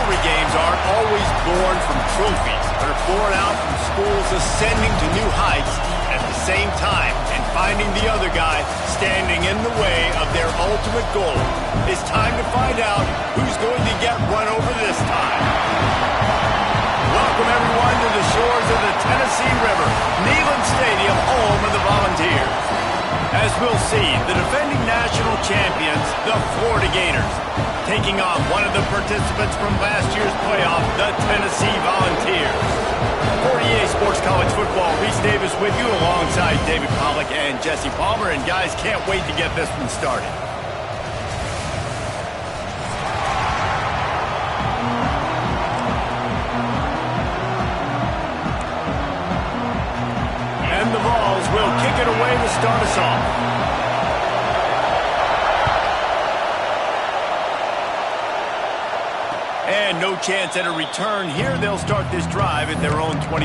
Rivalry games aren't always born from trophies. They're born out from schools ascending to new heights at the same time and finding the other guy standing in the way of their ultimate goal. It's time to find out who's going to get run over this time. Welcome, everyone, to the shores of the Tennessee River, Neyland Stadium, home of the Volunteers. As we'll see, the defending national champions, the Florida Gators, taking on one of the participants from last year's playoff, the Tennessee Volunteers. For EA Sports College Football, Reese Davis with you alongside David Pollack and Jesse Palmer. And guys, can't wait to get this one started. And the Vols will kick it away to start us off. And no chance at a return here. They'll start this drive at their own 25.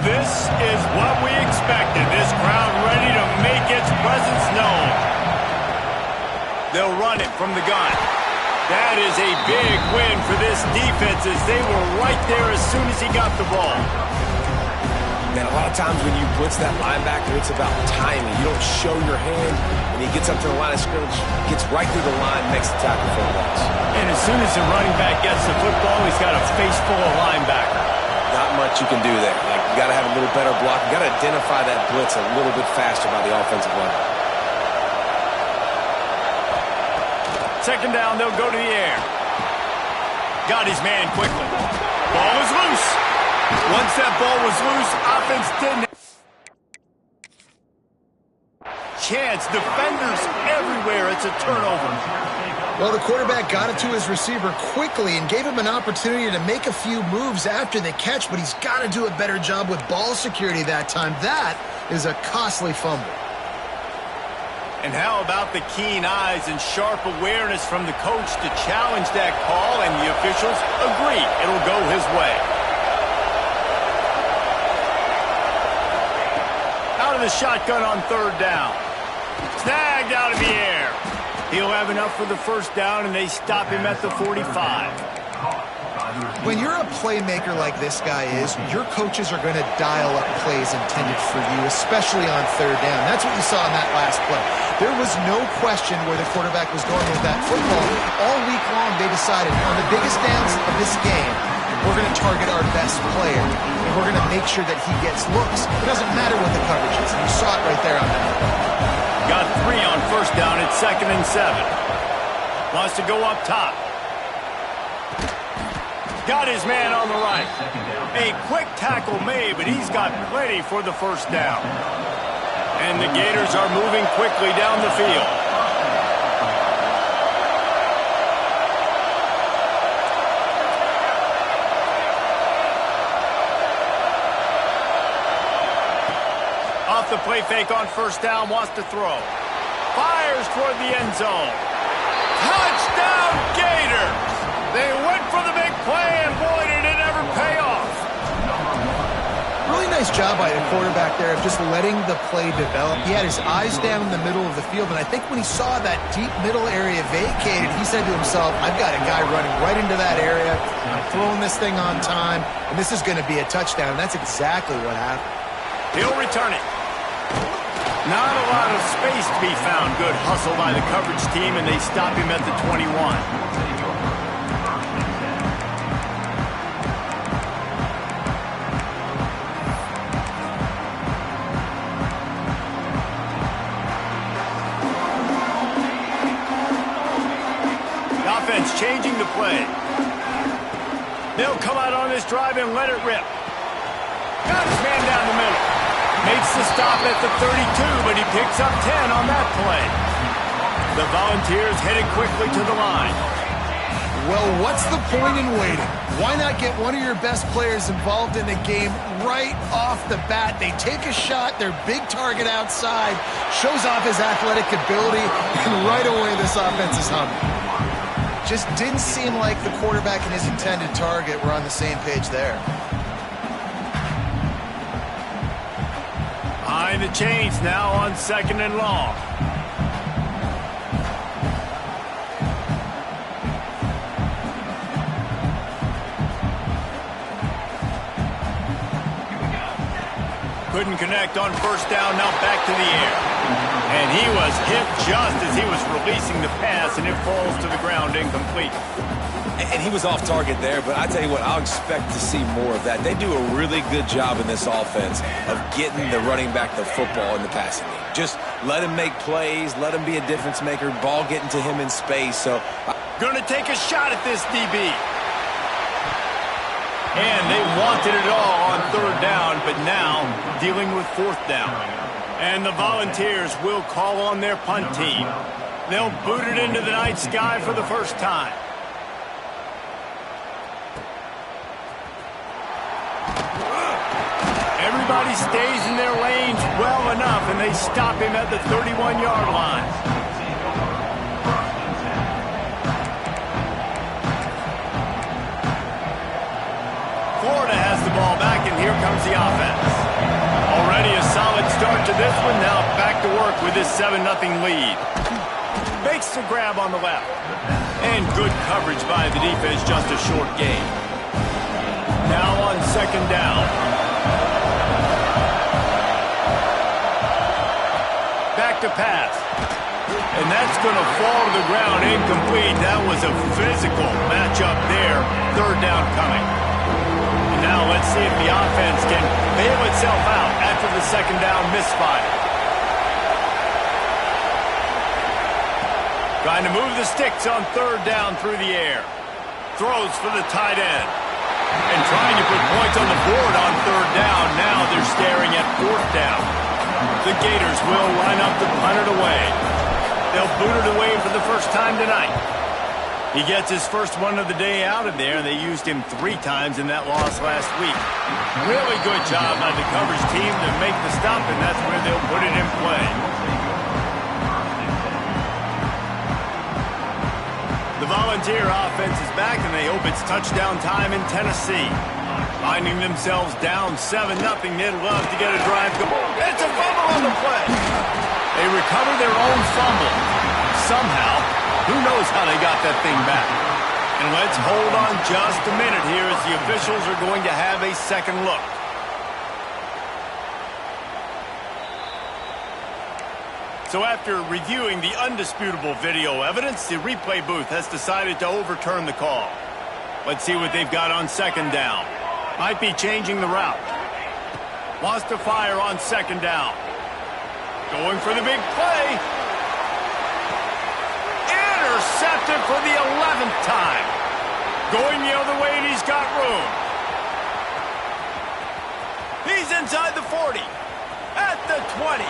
This is what we expected. This crowd ready to make its presence known. They'll run it from the gun. That is a big win for this defense as they were right there as soon as he got the ball. Man, a lot of times when you blitz that linebacker, it's about timing. You don't show your hand, and he gets up to the line of scrimmage, gets right through the line, makes the tackle for a loss. And as soon as the running back gets the football, he's got a face full of linebacker. Not much you can do there. Like, you got to have a little better block. You got to identify that blitz a little bit faster by the offensive line. Second down, they'll go to the air. Got his man quickly. Ball is loose. Once that ball was loose, offense didn't. Chance, defenders everywhere. It's a turnover. Well, the quarterback got it to his receiver quickly and gave him an opportunity to make a few moves after the catch, but he's got to do a better job with ball security that time. That is a costly fumble. And how about the keen eyes and sharp awareness from the coach to challenge that call, and the officials agree it'll go his way. Out of the shotgun on third down. Snagged out of the air. He'll have enough for the first down, and they stop him at the 45. When you're a playmaker like this guy is, your coaches are going to dial up plays intended for you, especially on third down. That's what you saw in that last play. There was no question where the quarterback was going with that football. All week long, they decided on the biggest downs of this game, we're going to target our best player, and we're going to make sure that he gets looks. It doesn't matter what the coverage is. You saw it right there on that. Got 3 on first down at 2nd and 7. Wants to go up top. Got his man on the right. A quick tackle made, but he's got plenty for the first down. And the Gators are moving quickly down the field. Off the play fake on first down, wants to throw. Fires toward the end zone. Touchdown, Gators! They went for the big play, and boy, did it ever pay off. Really nice job by the quarterback there of just letting the play develop. He had his eyes down in the middle of the field, and I think when he saw that deep middle area vacated, he said to himself, I've got a guy running right into that area. I'm throwing this thing on time, and this is going to be a touchdown. And that's exactly what happened. He'll return it. Not a lot of space to be found. Good hustle by the coverage team, and they stop him at the 21. Offense changing the play. They'll come out on this drive and let it rip. Got his man down the middle. Makes the stop at the 32, but he picks up 10 on that play. The Volunteers headed quickly to the line. Well, what's the point in waiting? Why not get one of your best players involved in the game right off the bat? They take a shot, their big target outside, shows off his athletic ability, and right away this offense is humming. Just didn't seem like the quarterback and his intended target were on the same page there. Behind the chains now on 2nd and long. couldn't connect on first down, now back to the air. And he was hit just as he was releasing the pass, and it falls to the ground incomplete. And he was off target there, but I tell you what, I'll expect to see more of that. They do a really good job in this offense of getting the running back the football in the passing game. Just let him make plays, let him be a difference maker, ball getting to him in space. So, gonna take a shot at this DB. And they wanted it all on third down, but now dealing with fourth down. And the Volunteers will call on their punt team. They'll boot it into the night sky for the first time. Everybody stays in their lanes well enough, and they stop him at the 31-yard line. Florida has the ball back, and here comes the offense. Already a solid start to this one. Now back to work with this 7-0 lead. Makes the grab on the left. And good coverage by the defense, just a short gain. Now on second down. Back to pass. And that's going to fall to the ground incomplete. That was a physical matchup there. Third down coming. And now let's see if the offense can bail itself out after the second down misfire. Trying to move the sticks on third down through the air. Throws for the tight end. And trying to put points on the board on third down. Now they're staring at fourth down. The Gators will line up to punt it away. They'll boot it away for the first time tonight. He gets his first one of the day out of there. They used him 3 times in that loss last week. Really good job by the coverage team to make the stop, and that's where they'll put it in play. The Volunteer offense is back, and they hope it's touchdown time in Tennessee. Finding themselves down 7-0, they'd love to get a drive going. It's a fumble on the play. They recover their own fumble. Somehow, who knows how they got that thing back. And let's hold on just a minute here as the officials are going to have a second look. So after reviewing the undisputable video evidence, the replay booth has decided to overturn the call. Let's see what they've got on second down. Might be changing the route. Wants to fire on second down. Going for the big play. Intercepted for the 11th time. Going the other way, and he's got room. He's inside the 40. At the 20.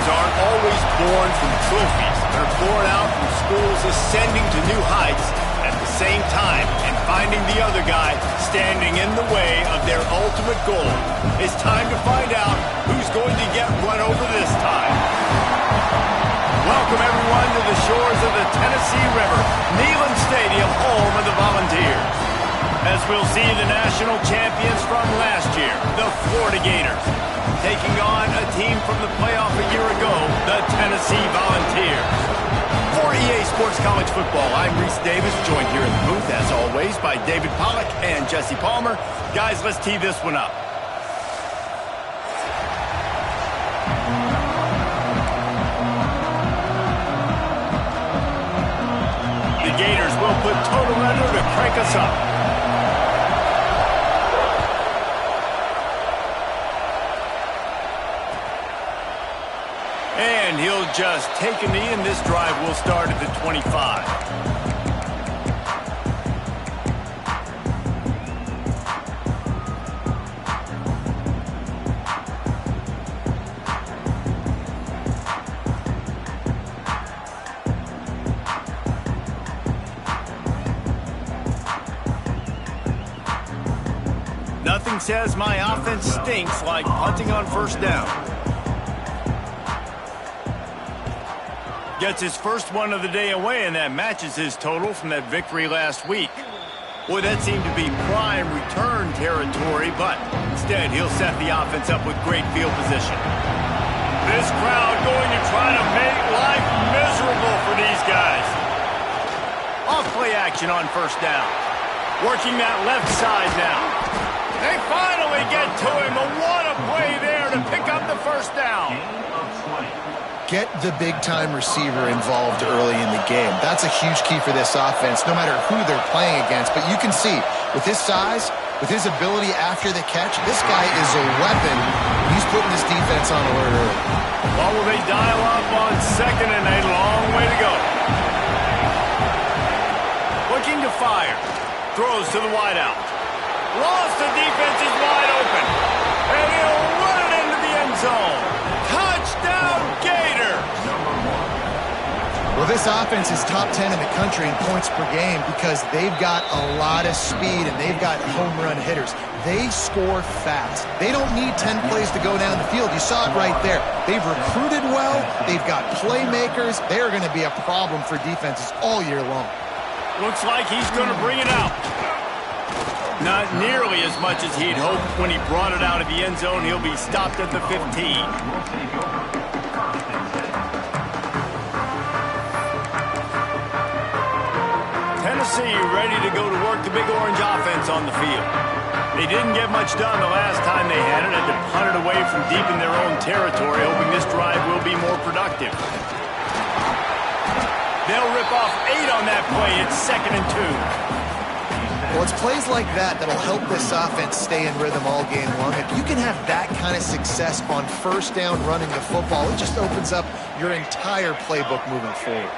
Gators aren't always born from trophies. They're born out from schools ascending to new heights at the same time and finding the other guy standing in the way of their ultimate goal. It's time to find out who's going to get run over this time. Welcome, everyone, to the shores of the Tennessee River, Neyland Stadium, home of the Volunteers. As we'll see the national champions from last year, the Florida Gators, taking on a team from the playoff a year ago, the Tennessee Volunteers. For EA Sports College Football, I'm Reese Davis, joined here in the booth, as always, by David Pollack and Jesse Palmer. Guys, let's tee this one up. The Gators will put total under to crank us up. And he'll just take a knee, and this drive will start at the 25. Nothing says my offense stinks like punting on first down. Gets his first one of the day away, and that matches his total from that victory last week. Boy, that seemed to be prime return territory, but instead he'll set the offense up with great field position. This crowd going to try to make life miserable for these guys. Off play action on first down. Working that left side now. They finally get to him, but what a play there to pick up the first down. Get the big-time receiver involved early in the game. That's a huge key for this offense, no matter who they're playing against. But you can see, with his size, with his ability after the catch, this guy is a weapon. He's putting this defense on alert early. Well, will they dial up on second and a long way to go? Looking to fire. Throws to the wideout. Lost, the defense is wide open. And he'll run it into the end zone. Touchdown, Gators! Well, this offense is top 10 in the country in points per game because they've got a lot of speed and they've got home run hitters. They score fast. They don't need 10 plays to go down the field. You saw it right there. They've recruited well. They've got playmakers. They're going to be a problem for defenses all year long. Looks like he's going to bring it out. Not nearly as much as he'd hoped when he brought it out of the end zone. He'll be stopped at the 15. Tennessee ready to go to work the Big Orange offense on the field. They didn't get much done the last time they had it. Had to punt it away from deep in their own territory, hoping this drive will be more productive. They'll rip off 8 on that play. It's 2nd and 2. Well, it's plays like that that'll help this offense stay in rhythm all game long. If you can have that kind of success on first down running the football, it just opens up your entire playbook moving forward.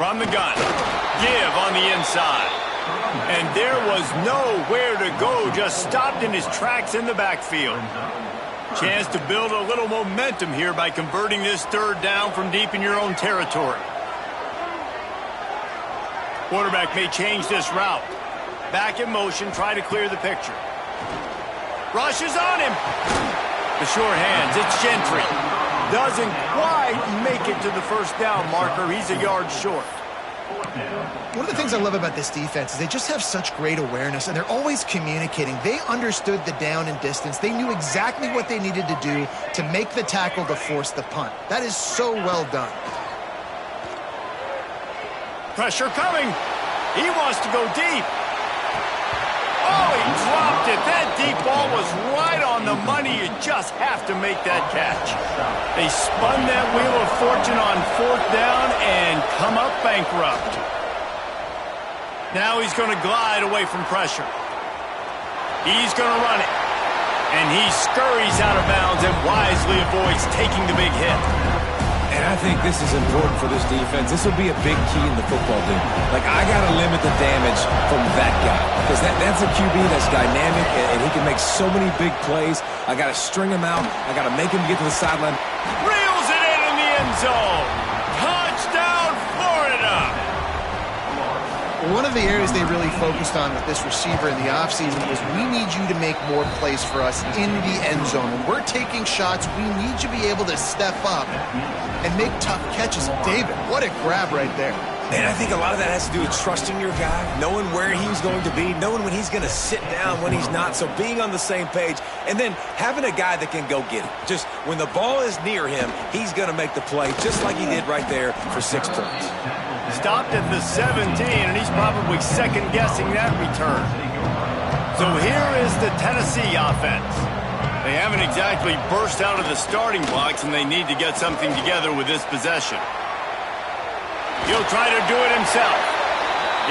From the gun, give on the inside. And there was nowhere to go, just stopped in his tracks in the backfield. Chance to build a little momentum here by converting this third down from deep in your own territory. Quarterback may change this route. Back in motion, try to clear the picture. Rushes on him. The short hands, it's Gentry. Doesn't quite make it to the first down marker. He's a yard short. One of the things I love about this defense is they just have such great awareness, and they're always communicating. They understood the down and distance. They knew exactly what they needed to do to make the tackle to force the punt. That is so well done. Pressure coming. He wants to go deep. Oh, he dropped it. That deep ball was right on the money. You just have to make that catch. They spun that wheel of fortune on 4th down and come up bankrupt. Now he's going to glide away from pressure. He's going to run it. And he scurries out of bounds and wisely avoids taking the big hit. And I think this is important for this defense. This will be a big key in the football game. Like, I got to limit the damage from that guy because that's a QB that's dynamic and he can make so many big plays. I got to string him out. I got to make him get to the sideline. Reels it in the end zone. Touchdown, Florida. One of the areas they really focused on with this receiver in the offseason was we need you to make more plays for us in the end zone. When we're taking shots, we need you to be able to step up and make tough catches. David, what a grab right there. And I think a lot of that has to do with trusting your guy, knowing where he's going to be, knowing when he's going to sit down, when he's not. So being on the same page, and then having a guy that can go get it. Just when the ball is near him, he's going to make the play, just like he did right there for 6 points. Stopped at the 17, and he's probably second-guessing that return. So here is the Tennessee offense. They haven't exactly burst out of the starting blocks, and they need to get something together with this possession. He'll try to do it himself.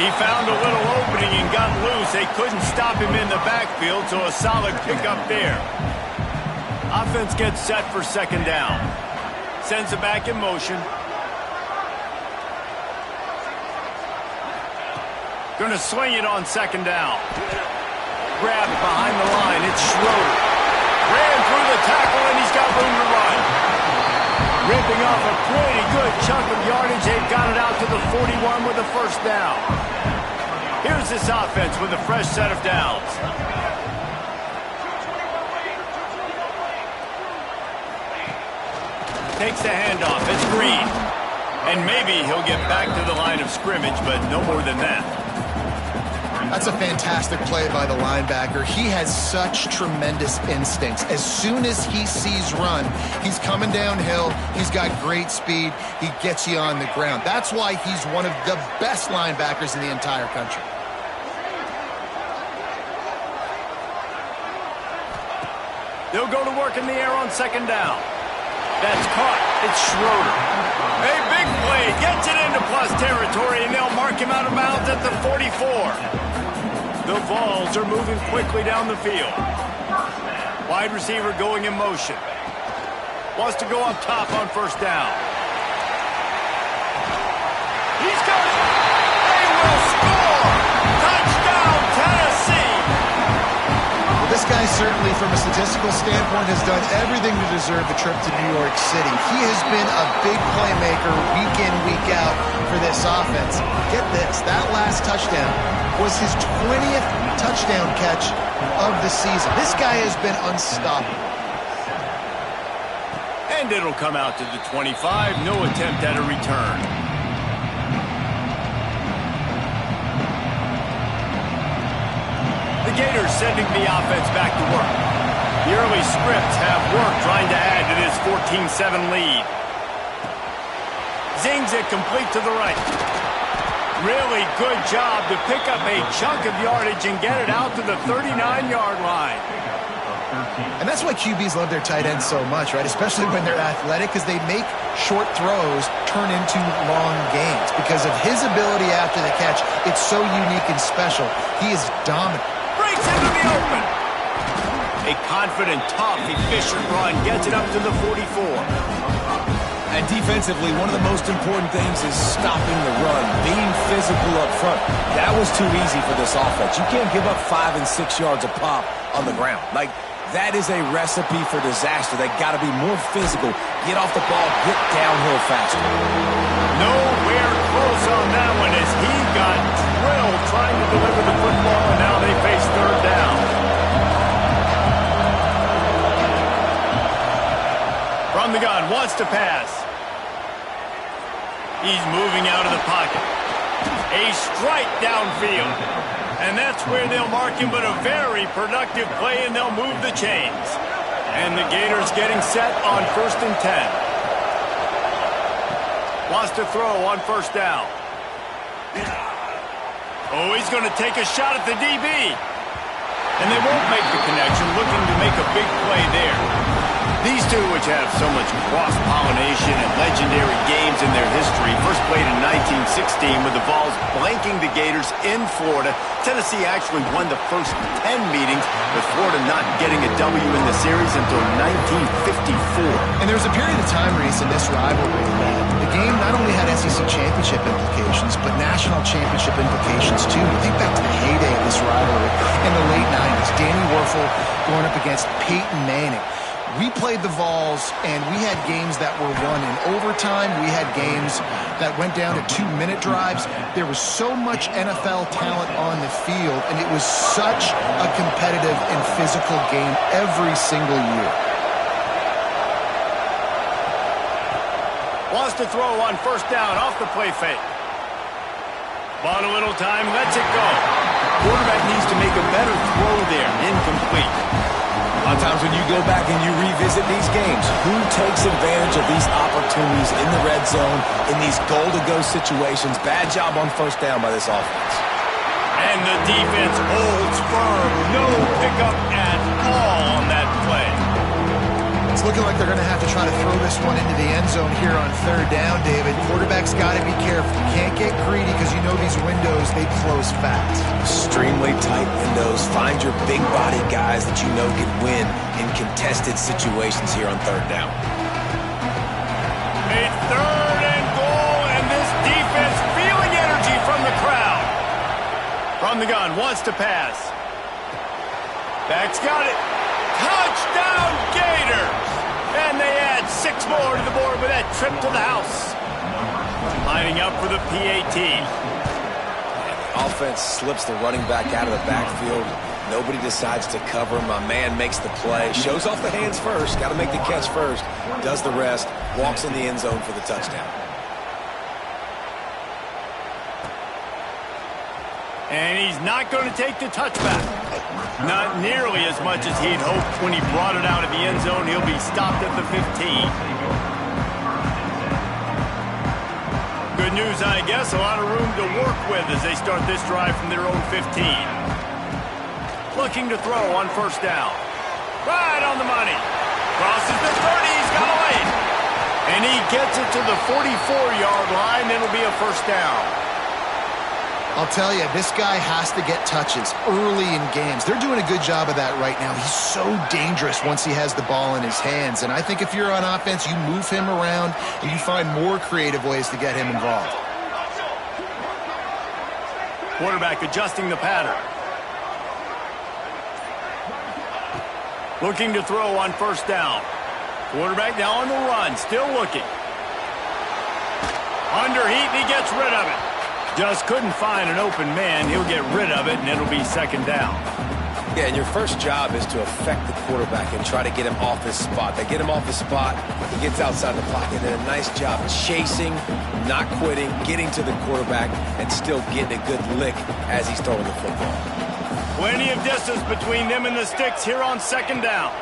He found a little opening and got loose. They couldn't stop him in the backfield, so a solid pickup there. Offense gets set for second down. Sends it back in motion. Going to swing it on second down. Grabbed behind the line. It's Schroeder. Ran through the tackle, and he's got room to run. Ripping off a pretty good chunk of yardage. They've got it out to the 41 with a first down. Here's this offense with a fresh set of downs. Takes the handoff. It's Green. And maybe he'll get back to the line of scrimmage, but no more than that. That's a fantastic play by the linebacker. He has such tremendous instincts. As soon as he sees run, he's coming downhill. He's got great speed. He gets you on the ground. That's why he's one of the best linebackers in the entire country. They'll go to work in the air on second down. That's caught. It's Schroeder. A big play. Gets it into plus territory, and they'll mark him out of bounds at the 44. The Vols are moving quickly down the field. Wide receiver going in motion. Wants to go up top on first down. He's got it. They will score. Touchdown, Tennessee. Well, this guy certainly, from a statistical standpoint, has done everything to deserve the trip to New York City. He has been a big playmaker week in, week out for this offense. Get this, that last touchdown was his 20th touchdown catch of the season. This guy has been unstoppable. And it'll come out to the 25. No attempt at a return. The Gators sending the offense back to work. The early scripts have worked trying to add to this 14-7 lead. Zings it complete to the right. Really good job to pick up a chunk of yardage and get it out to the 39-yard line. And that's why QBs love their tight ends so much, right? Especially when they're athletic, because they make short throws turn into long gains. Because of his ability after the catch, it's so unique and special. He is dominant. Breaks into the open. A confident, tough, efficient run gets it up to the 44. And defensively, one of the most important things is stopping the run, being physical up front. That was too easy for this offense. You can't give up 5 and 6 yards a pop on the ground. Like, that is a recipe for disaster. They got to be more physical, get off the ball, get downhill faster. Nowhere close on that one as he got drilled trying to deliver the football, and now they face third down. From the gun, wants to pass. He's moving out of the pocket. A strike downfield. And that's where they'll mark him, but a very productive play, and they'll move the chains. And the Gators getting set on 1st and 10. Wants to throw on first down. Oh, he's going to take a shot at the DB. And they won't make the connection, looking to make a big play there. These two, which have so much cross-pollination and legendary games in their history, first played in 1916 with the Vols blanking the Gators in Florida. Tennessee actually won the first 10 meetings, but Florida not getting a W in the series until 1954. And there's a period of time, Reese, in this rivalry that the game not only had SEC championship implications, but national championship implications too. You think back to the heyday of this rivalry in the late 90s. Danny Werfel going up against Peyton Manning. We played the Vols, and we had games that were won in overtime. We had games that went down to 2-minute drives. There was so much NFL talent on the field, and it was such a competitive and physical game every single year. Wants to throw on first down off the play fake. Bought a little time, lets it go. Quarterback needs to make a better throw there. Incomplete. A lot of times when you go back and you revisit these games, who takes advantage of these opportunities in the red zone, in these goal-to-go situations? Bad job on first down by this offense. And the defense holds firm. No pickup at all on that play. It's looking like they're going to have to try to throw this one into the end zone here on third down, David. Quarterback's got to be careful. Can't get greedy because you know these windows, they close fast. Extremely tight windows. Find your big-bodied guys that you know can win in contested situations here on third down. A third and goal, and this defense feeling energy from the crowd. From the gun, wants to pass. Back's got it. Touchdown, Gators! And they add 6 more to the board with that trip to the house. Lining up for the PAT. The offense slips the running back out of the backfield. Nobody decides to cover him. My man makes the play. Shows off the hands first. Got to make the catch first. Does the rest. Walks in the end zone for the touchdown. And he's not going to take the touchback. Not nearly as much as he'd hoped when he brought it out of the end zone. He'll be stopped at the 15. Good news, I guess. A lot of room to work with as they start this drive from their own 15. Looking to throw on first down. Right on the money. Crosses the 30. He's got away. And he gets it to the 44-yard line. It'll be a first down. I'll tell you, this guy has to get touches early in games. They're doing a good job of that right now. He's so dangerous once he has the ball in his hands. And I think if you're on offense, you move him around and you find more creative ways to get him involved. Quarterback adjusting the pattern. Looking to throw on first down. Quarterback now on the run, still looking. Under heat, and he gets rid of it. Just couldn't find an open man. He'll get rid of it, and it'll be second down. Yeah, and your first job is to affect the quarterback and try to get him off his spot. They get him off his spot, he gets outside the pocket, and a nice job chasing, not quitting, getting to the quarterback, and still getting a good lick as he's throwing the football. Plenty of distance between them and the sticks here on second down.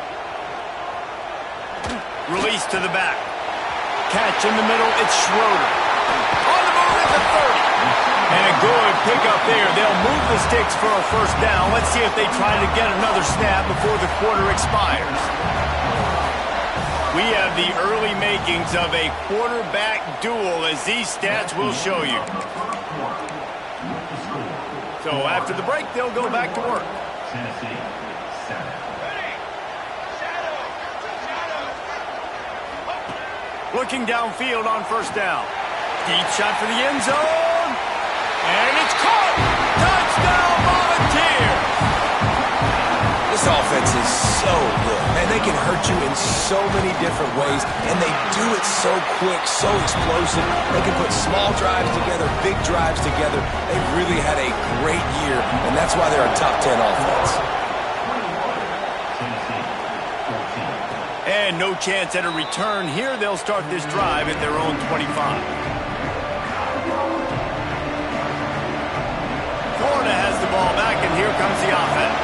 Release to the back. Catch in the middle, it's Schroeder. On the move at the 30. And a good pickup there. They'll move the sticks for a first down. Let's see if they try to get another snap before the quarter expires. We have the early makings of a quarterback duel, as these stats will show you. So after the break, they'll go back to work. Looking downfield on first down. Deep shot for the end zone. And it's caught. Touchdown, Volunteers. This offense is so good. Man, they can hurt you in so many different ways, and they do it so quick, so explosive. They can put small drives together, big drives together. They've really had a great year, and that's why they're a top 10 offense. And no chance at a return here. They'll start this drive at their own 25. Florida has the ball back, and here comes the offense.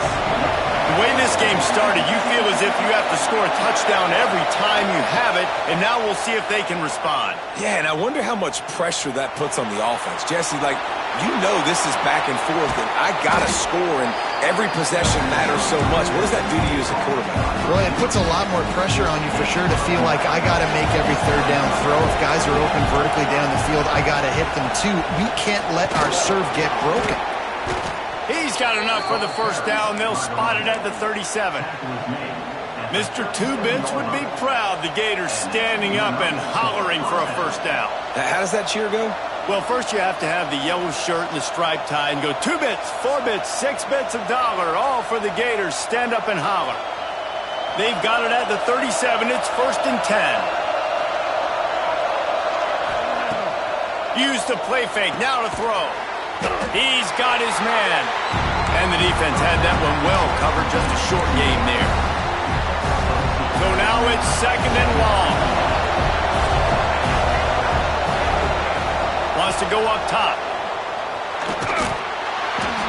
The way this game started, you feel as if you have to score a touchdown every time you have it, and now we'll see if they can respond. Yeah, and I wonder how much pressure that puts on the offense. Jesse, like, you know this is back and forth, and I got to score, and every possession matters so much. What does that do to you as a quarterback? Well, it puts a lot more pressure on you for sure to feel like I got to make every third down throw. If guys are open vertically down the field, I got to hit them too. We can't let our serve get broken. He's He's got enough for the first down. They'll spot it at the 37. Mr. Two-Bits would be proud the Gators standing up and hollering for a first down. How does that cheer go? Well, first you have to have the yellow shirt and the striped tie and go 2 bits, 4 bits, 6 bits, $1, all for the Gators. Stand up and holler. They've got it at the 37. It's 1st and 10. Use the play fake. Now to throw. He's got his man. And the defense had that one well covered. Just a short game there. So now it's 2nd and long. Wants to go up top.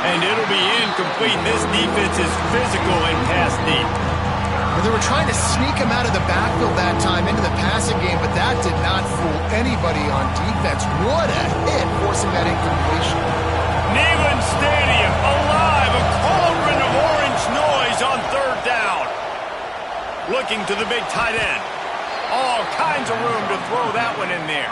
And it'll be incomplete. This defense is physical and pass deep. Well, they were trying to sneak him out of the backfield that time into the passing game, but that did not fool anybody on defense. What a hit, forcing that incompletion. Neyland Stadium alive, a cauldron of orange noise on 3rd down. Looking to the big tight end. All kinds of room to throw that one in there.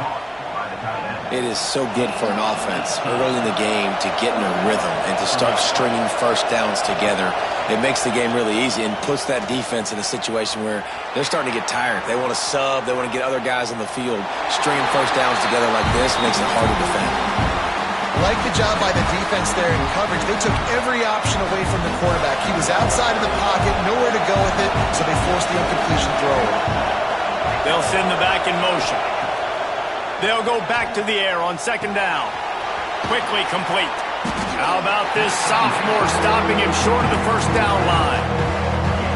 It is so good for an offense early in the game to get in a rhythm and to start stringing first downs together. It makes the game really easy and puts that defense in a situation where they're starting to get tired. They want to sub. They want to get other guys on the field. Stringing first downs together like this makes it hard to defend. Like the job by the defense there in coverage. They took every option away from the quarterback. He was outside of the pocket, nowhere to go with it, so they forced the incompletion throw. They'll send the back in motion. They'll go back to the air on 2nd down. Quickly complete. How about this sophomore stopping him short of the first down line?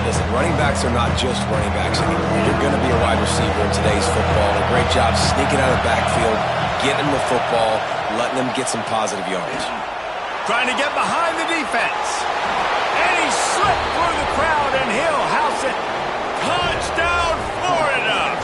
Listen, running backs are not just running backs anymore. You're going to be a wide receiver in today's football. A great job sneaking out of the backfield, getting the football, letting them get some positive yards. Trying to get behind the defense. And he slipped through the crowd, and he'll house it. Touchdown, Florida!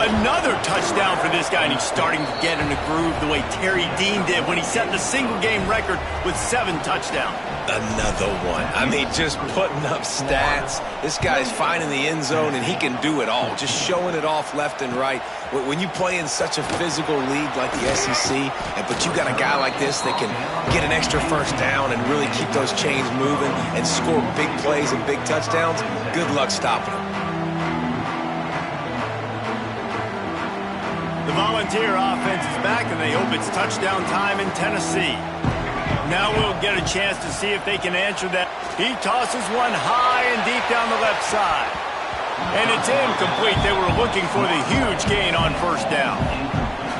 Another touchdown for this guy, and he's starting to get in a groove the way Terry Dean did when he set the single-game record with 7 touchdowns. Another one. I mean, just putting up stats. This guy's finding the end zone, and he can do it all. Just showing it off left and right. When you play in such a physical league like the SEC, but you got a guy like this that can get an extra first down and really keep those chains moving and score big plays and big touchdowns, good luck stopping him. The Volunteer offense is back, and they hope it's touchdown time in Tennessee. Now we'll get a chance to see if they can answer that. He tosses one high and deep down the left side. And it's incomplete. They were looking for the huge gain on 1st down.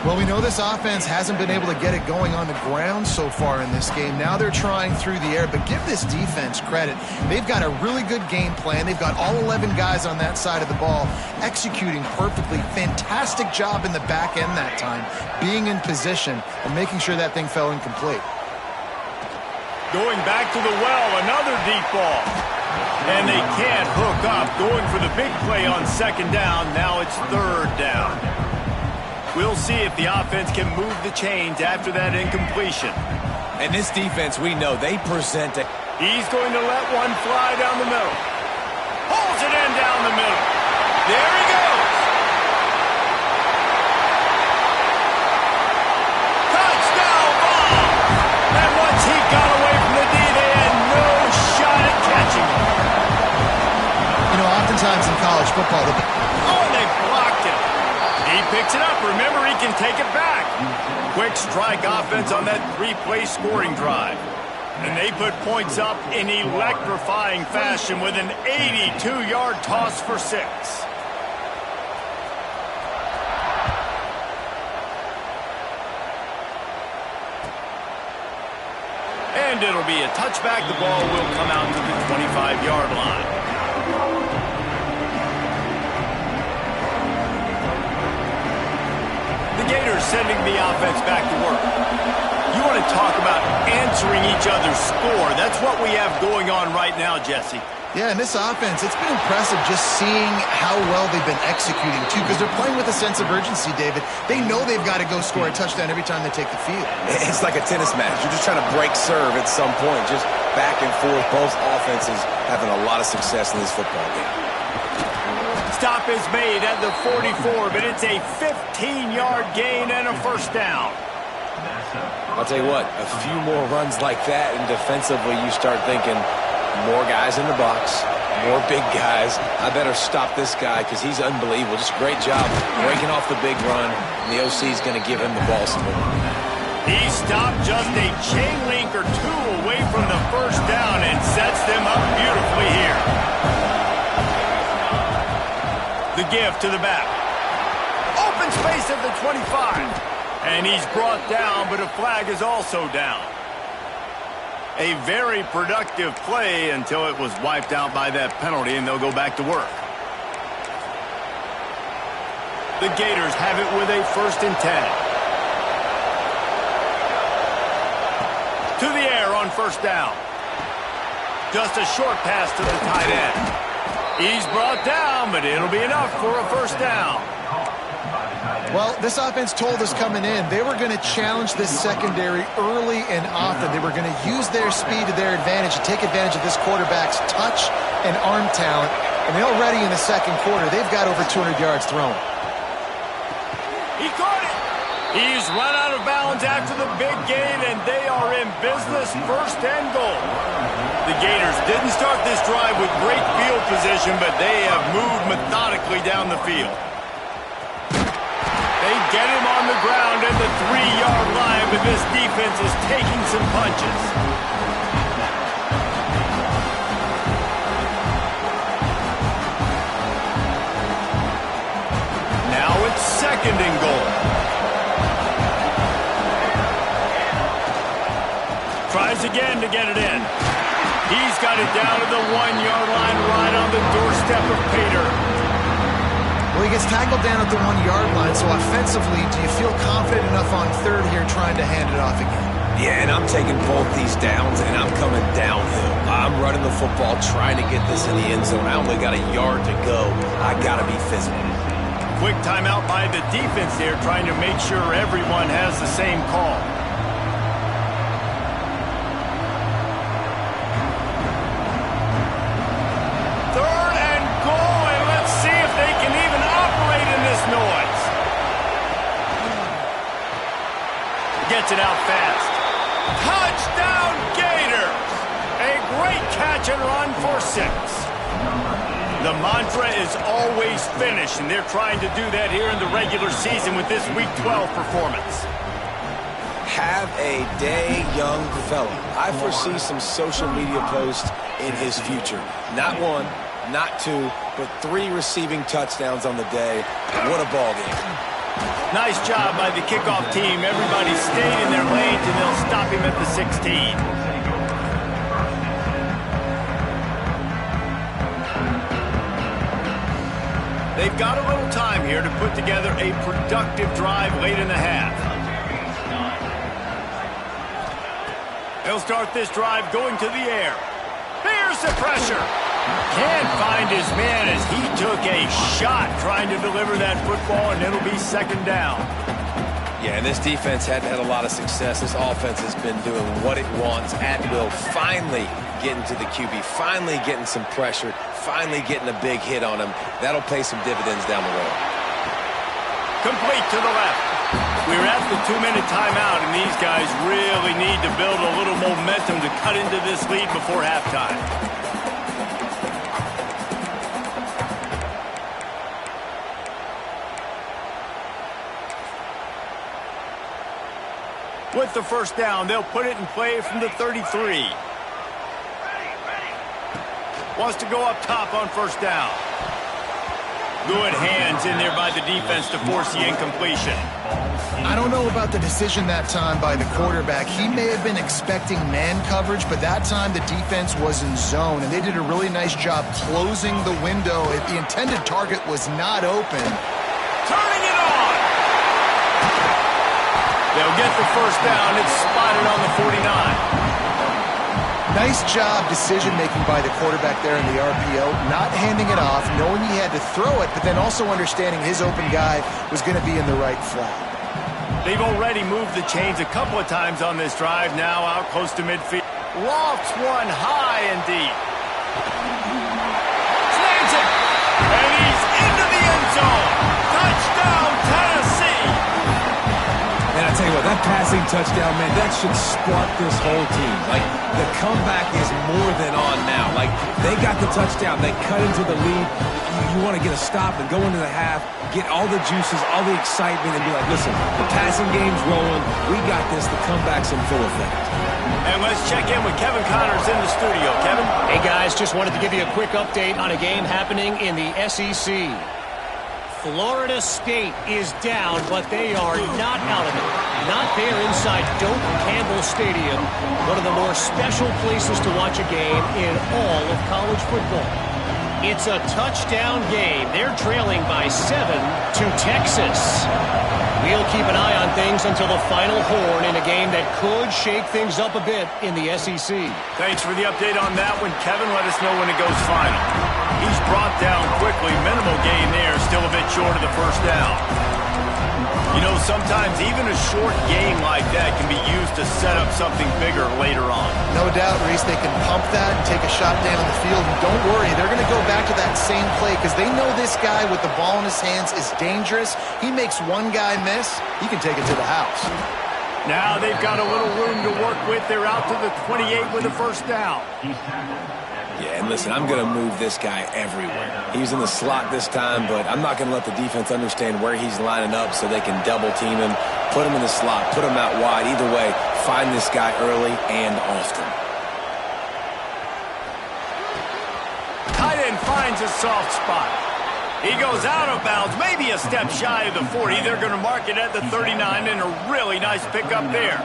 Well, we know this offense hasn't been able to get it going on the ground so far in this game. Now they're trying through the air, but give this defense credit. They've got a really good game plan. They've got all 11 guys on that side of the ball executing perfectly. Fantastic job in the back end that time, being in position and making sure that thing fell incomplete. Going back to the well, another deep ball. And they can't hook up. Going for the big play on 2nd down. Now it's 3rd down. We'll see if the offense can move the chains after that incompletion. And this defense, we know, they present it. He's going to let one fly down the middle. Pulls it in down the middle. There he goes. Touchdown ball. And once he got away from the D, they had no shot at catching him. You know, oftentimes in college football, Oh, they blocked him. He picks it up. Remember, he can take it back. Quick strike offense on that 3-play scoring drive. And they put points up in electrifying fashion with an 82-yard toss for 6. And it'll be a touchback. The ball will come out to the 25-yard line. The Gators sending the offense back to work. You want to talk about answering each other's score. That's what we have going on right now, Jesse. Yeah, and this offense, it's been impressive just seeing how well they've been executing, too, because they're playing with a sense of urgency, David. They know they've got to go score a touchdown every time they take the field. It's like a tennis match. You're just trying to break serve at some point, just back and forth. Both offenses having a lot of success in this football game. Stop is made at the 44, but it's a 15-yard gain and a first down. I'll tell you what, a few more runs like that, and defensively you start thinking more guys in the box, more big guys. I better stop this guy because he's unbelievable. Just a great job breaking off the big run, and the OC is going to give him the ball some more. He stopped just a chain link or two away from the first down and sets them up beautifully here. The give to the back. Open space at the 25. And he's brought down, but a flag is also down. A very productive play until it was wiped out by that penalty, and they'll go back to work. The Gators have it with a 1st and 10. To the air on 1st down. Just a short pass to the tight end. He's brought down, but it'll be enough for a 1st down. Well, this offense told us coming in they were going to challenge this secondary early and often. They were going to use their speed to their advantage and take advantage of this quarterback's touch and arm talent. And already in the 2nd quarter, they've got over 200 yards thrown. He caught it. He's run out of bounds after the big gain, and they are in business, 1st and goal. The Gators didn't start this drive with great field position, but they have moved methodically down the field. They get him on the ground at the 3-yard line, but this defense is taking some punches. Now it's 2nd and goal. Tries again to get it in. He's got it down to the 1-yard line right on the doorstep of Pater. Well, he gets tackled down at the 1-yard line, so offensively, do you feel confident enough on 3rd here trying to hand it off again? Yeah, and I'm taking both these downs, and I'm coming downhill. I'm running the football, trying to get this in the end zone. I only got a yard to go. I got to be physical. Quick timeout by the defense there, trying to make sure everyone has the same call. Noise. Gets it out fast. Touchdown Gators! A great catch and run for 6. The mantra is always finish, and they're trying to do that here in the regular season with this Week 12 performance. Have a day, young fella. I foresee some social media posts in his future. Not 1, not 2, but 3 receiving touchdowns on the day. What a ball game. Nice job by the kickoff team. Everybody stayed in their lanes, and they'll stop him at the 16. They've got a little time here to put together a productive drive late in the half. They'll start this drive going to the air. Here's the pressure. Can't find his man as he took a shot trying to deliver that football, and it'll be 2nd down. Yeah, and this defense hadn't had a lot of success. This offense has been doing what it wants at will. Finally getting to the QB, finally getting some pressure, finally getting a big hit on him. That'll pay some dividends down the road. Complete to the left. We're at the 2-minute timeout, and these guys really need to build a little momentum to cut into this lead before halftime. With the 1st down, they'll put it in play from the 33. Wants to go up top on 1st down. Good hands in there by the defense to force the incompletion. I don't know about the decision that time by the quarterback. He may have been expecting man coverage, but that time the defense was in zone, and they did a really nice job closing the window. If the intended target was not open. Turning it on! They'll get the 1st down. It's spotted on the 49. Nice job decision-making by the quarterback there in the RPO, not handing it off, knowing he had to throw it, but then also understanding his open guy was going to be in the right flat. They've already moved the chains a couple of times on this drive, now out close to midfield. Lofts one high and deep. Slams it, and he's into the end zone. Touchdown, Tennessee! And I tell you what, that pass passing touchdown, man, that should spark this whole team. Like, the comeback is more than on now. Like, they got the touchdown. They cut into the lead. You want to get a stop and go into the half, get all the juices, all the excitement, and be like, listen, the passing game's rolling. We got this. The comeback's in full effect. And let's check in with Kevin Connors in the studio. Kevin? Hey, guys, just wanted to give you a quick update on a game happening in the SEC. Florida State is down, but they are not out of it. Not there inside Doak Campbell Stadium, one of the more special places to watch a game in all of college football. It's a touchdown game. They're trailing by 7 to Texas. We'll keep an eye on things until the final horn in a game that could shake things up a bit in the SEC. Thanks for the update on that one, Kevin. Let us know when it goes final. He's brought down quickly. Minimal gain there. Still a bit short of the first down. You know, sometimes even a short game like that can be used to set up something bigger later on. No doubt, Reese, they can pump that and take a shot down the field. And don't worry, they're going to go back to that same play because they know this guy with the ball in his hands is dangerous. He makes one guy miss, he can take it to the house. Now they've got a little room to work with. They're out to the 28 with a first down. Yeah, and listen, I'm going to move this guy everywhere. He's in the slot this time, but I'm not going to let the defense understand where he's lining up so they can double team him, put him in the slot, put him out wide. Either way, find this guy early and often. Tight end finds a soft spot. He goes out of bounds, maybe a step shy of the 40. They're going to mark it at the 39, and a really nice pickup there.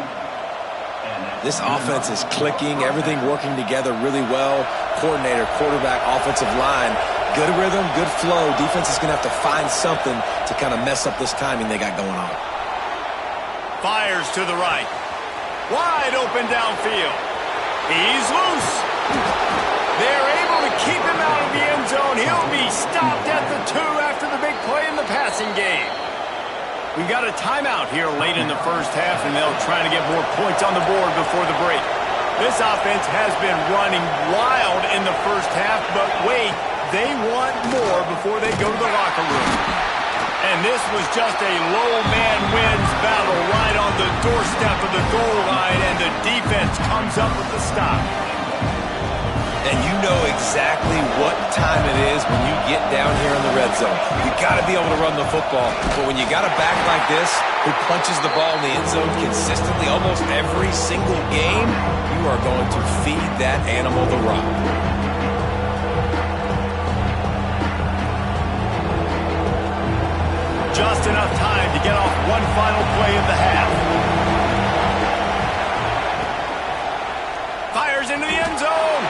This offense is clicking, everything working together really well. Coordinator, quarterback, offensive line, good rhythm, good flow. Defense is going to have to find something to kind of mess up this timing they got going on. Fires to the right. Wide open downfield. He's loose. They're able to keep him out of the end zone. He'll be stopped at the 2 after the big play in the passing game. We've got a timeout here late in the first half, and they'll try to get more points on the board before the break. This offense has been running wild in the first half, but wait, they want more before they go to the locker room. And this was just a low man wins battle right on the doorstep of the goal line, and the defense comes up with the stop. And you know exactly what time it is when you get down here in the red zone. You got to be able to run the football. But when you got a back like this who punches the ball in the end zone consistently almost every single game, you are going to feed that animal the rock. Just enough time to get off one final play of the half. Fires into the end zone.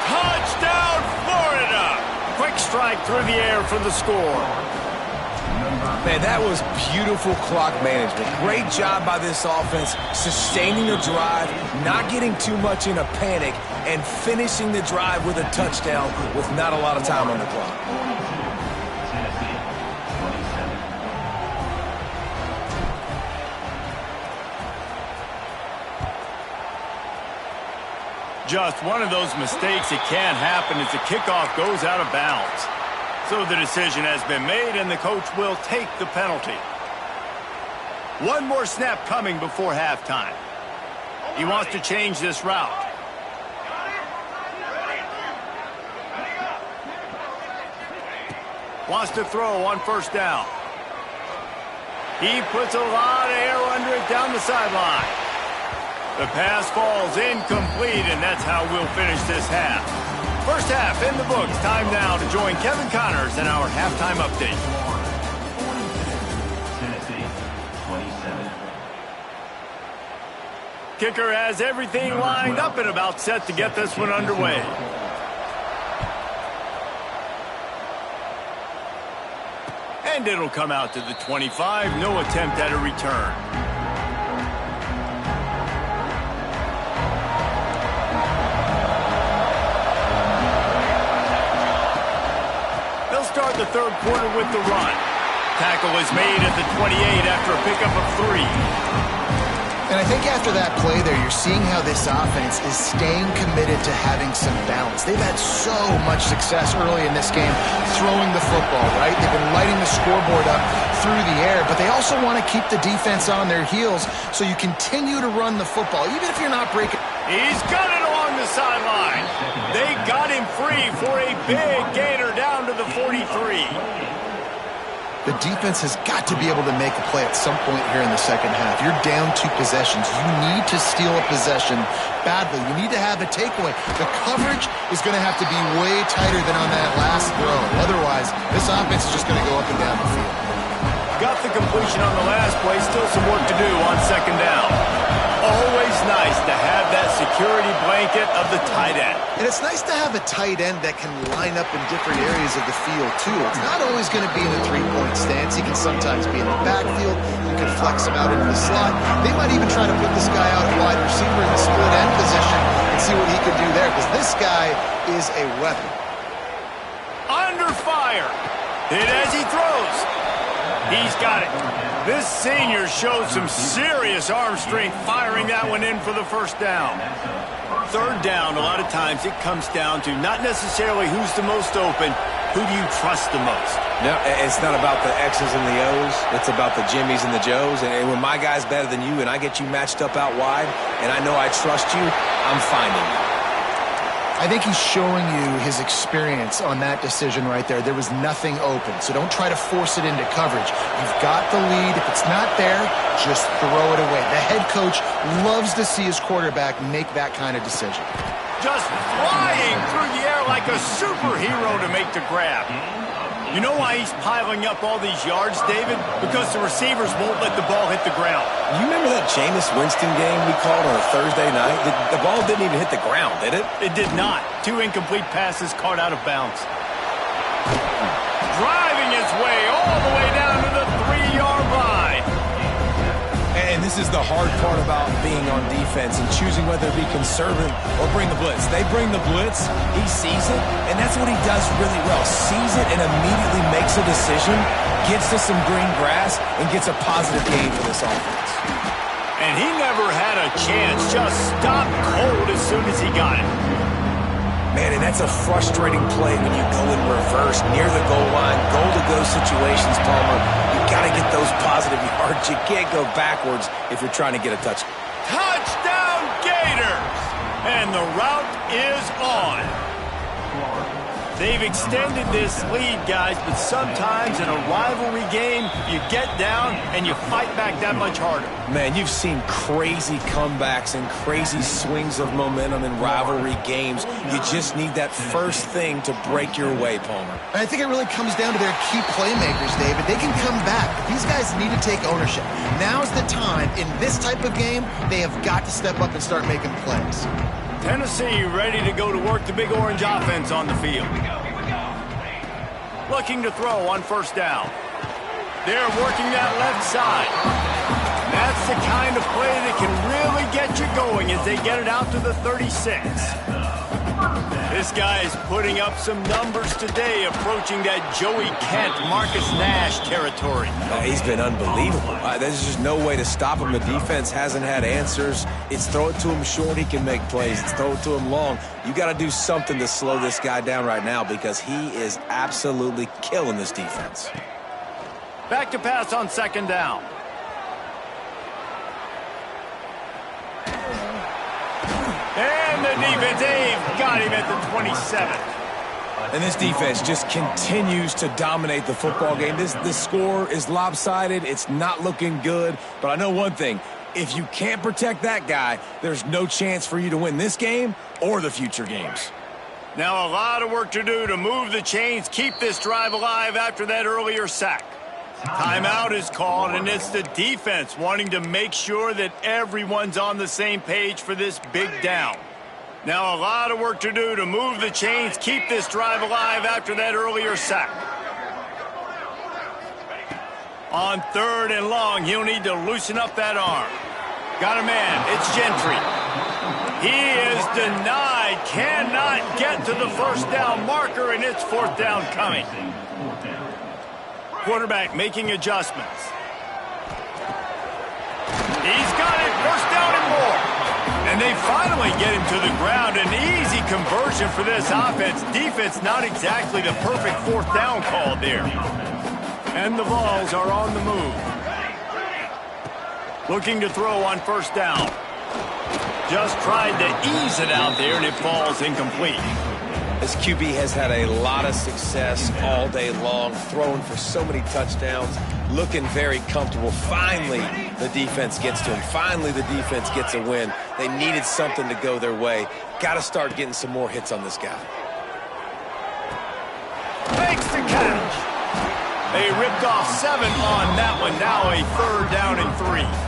Touchdown, Florida! Quick strike through the air for the score. Man, that was beautiful clock management. Great job by this offense, sustaining the drive, not getting too much in a panic, and finishing the drive with a touchdown with not a lot of time on the clock. Just one of those mistakes that can happen as the kickoff goes out of bounds. So the decision has been made, and the coach will take the penalty. One more snap coming before halftime. He wants to change this route. Wants to throw on first down. He puts a lot of air under it down the sideline. The pass falls incomplete, and that's how we'll finish this half. First half in the books. Time now to join Kevin Connors in our halftime update. Kicker has everything lined up and about set to get this one underway. And it'll come out to the 25. No attempt at a return. Start the third quarter with the run. Tackle is made at the 28 after a pickup of 3. And I think after that play there, you're seeing how this offense is staying committed to having some balance. They've had so much success early in this game throwing the football, right? They've been lighting the scoreboard up through the air, but they also want to keep the defense on their heels, so you continue to run the football, even if you're not breaking. He's got it along the sideline. They got him free for a big gainer down to the 43. The defense has got to be able to make a play at some point here in the second half. You're down 2 possessions. You need to steal a possession badly. You need to have a takeaway. The coverage is going to have to be way tighter than on that last throw. Otherwise, this offense is just going to go up and down the field. Got the completion on the last play. Still some work to do on second down. Always nice to have that security blanket of the tight end. And it's nice to have a tight end that can line up in different areas of the field, too. It's not always going to be in a three-point stance. He can sometimes be in the backfield. You can flex him out into the slot. They might even try to put this guy out at wide receiver in the split end position and see what he can do there, because this guy is a weapon. Under fire. Hit as he throws. He's got it. This senior showed some serious arm strength firing that one in for the first down. Third down, a lot of times it comes down to not necessarily who's the most open, who do you trust the most? No, it's not about the X's and the O's. It's about the Jimmys and the Joes. And when my guy's better than you and I get you matched up out wide and I know I trust you, I'm finding you. I think he's showing you his experience on that decision right there. There was nothing open, so don't try to force it into coverage. You've got the lead. If it's not there, just throw it away. The head coach loves to see his quarterback make that kind of decision. Just flying through the air like a superhero to make the grab. You know why he's piling up all these yards, David? Because the receivers won't let the ball hit the ground. You remember that Jameis Winston game we called on a Thursday night? The ball didn't even hit the ground, did it? It did not. 2 incomplete passes caught out of bounds. Driving his way all the way down to the 3-yard line. And this is the hard part about being on defense and choosing whether to be conservative or bring the blitz. They bring the blitz, he sees it, and that's what he does really well. Sees it and immediately makes a decision, gets to some green grass, and gets a positive gain for this offense. And he never had a chance, just stopped cold as soon as he got it. Man, and that's a frustrating play when you go in reverse near the goal line, goal-to-go situations, Palmer. You got to get those positive yards. You can't go backwards if you're trying to get a touchdown. Touchdown, Gators! And the route is on. They've extended this lead, guys, but sometimes in a rivalry game, you get down and you fight back that much harder. Man, you've seen crazy comebacks and crazy swings of momentum in rivalry games. You just need that first thing to break your way, Palmer. And I think it really comes down to their key playmakers, David. They can come back. These guys need to take ownership. Now's the time. In this type of game, they have got to step up and start making plays. Tennessee ready to go to work the Big Orange offense on the field. Looking to throw on first down. They're working that left side. That's the kind of play that can really get you going as they get it out to the 36. This guy is putting up some numbers today, approaching that Joey Kent, Marcus Nash territory. He's been unbelievable. There's just no way to stop him. The defense hasn't had answers. It's throw it to him short, he can make plays. It's throw it to him long. You got to do something to slow this guy down right now because he is absolutely killing this defense. Back to pass on second down. And the defense, they've got him at the 27. And this defense just continues to dominate the football game. This score is lopsided. It's not looking good. But I know one thing. If you can't protect that guy, there's no chance for you to win this game or the future games. Now a lot of work to do to move the chains, keep this drive alive after that earlier sack. Timeout is called, and it's the defense wanting to make sure that everyone's on the same page for this big down. Now a lot of work to do to move the chains, keep this drive alive after that earlier sack. On third and long, he'll need to loosen up that arm. Got a man, it's Gentry. He is denied, cannot get to the first down marker, and it's fourth down coming. Quarterback making adjustments. He's got it First down and more. And they finally get him to the ground. An easy conversion for this offense. Defense not exactly the perfect fourth down call there. And the Vols are on the move. Looking to throw on first down. Just tried to ease it out there, and it falls incomplete. This QB has had a lot of success all day long, throwing for so many touchdowns, looking very comfortable. Finally, the defense gets to him. Finally, the defense gets a win. They needed something to go their way. Got to start getting some more hits on this guy. Makes the catch. They ripped off 7 on that one. Now a third down and 3.